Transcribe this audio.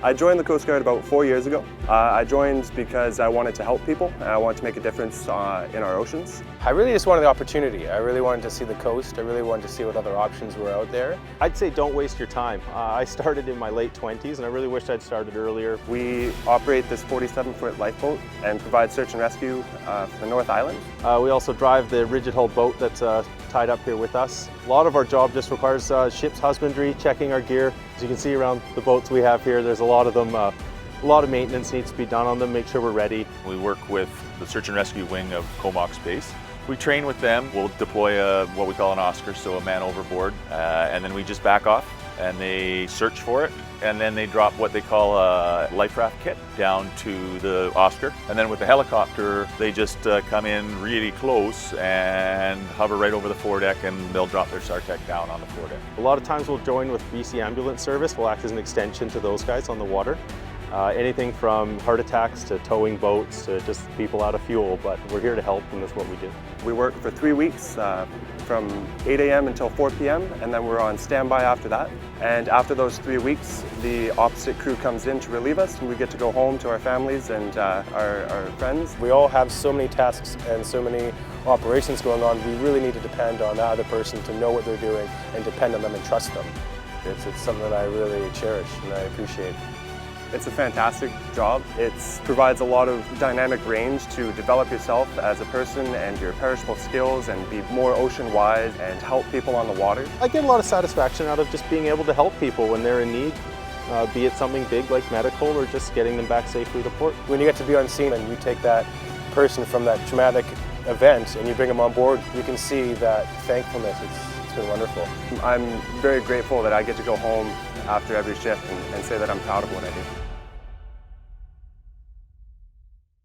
I joined the Coast Guard about 4 years ago. I joined because I wanted to help people and I wanted to make a difference in our oceans. I really just wanted the opportunity. I really wanted to see the coast. I really wanted to see what other options were out there. I'd say don't waste your time. I started in my late 20s and I really wished I'd started earlier. We operate this 47-foot lifeboat and provide search and rescue for the North Island. We also drive the rigid hull boat that's tied up here with us. A lot of our job just requires ship's husbandry, checking our gear. As you can see around the boats we have here, there's a lot of them. A lot of maintenance needs to be done on them, make sure we're ready. We work with the search and rescue wing of Comox Base. We train with them. We'll deploy what we call an Oscar, so a man overboard, and then we just back off and they search for it, and then they drop what they call a life raft kit down to the Oscar, and then with the helicopter they just come in really close and hover right over the foredeck, and they'll drop their SAR tech down on the foredeck. A lot of times we'll join with BC Ambulance Service. We'll act as an extension to those guys on the water. Anything from heart attacks to towing boats to just people out of fuel, but we're here to help, and that's what we do. We work for 3 weeks from 8 a.m. until 4 p.m. and then we're on standby after that. And after those 3 weeks, the opposite crew comes in to relieve us, and we get to go home to our families and our friends. We all have so many tasks and so many operations going on. We really need to depend on that other person to know what they're doing and depend on them and trust them. It's something that I really cherish and I appreciate. It's a fantastic job. It provides a lot of dynamic range to develop yourself as a person and your perishable skills and be more ocean-wise and help people on the water. I get a lot of satisfaction out of just being able to help people when they're in need, be it something big like medical or just getting them back safely to port. When you get to be on scene and you take that person from that traumatic event and you bring them on board, you can see that thankfulness. It's been wonderful. I'm very grateful that I get to go home after every shift and say that I'm proud of what I do.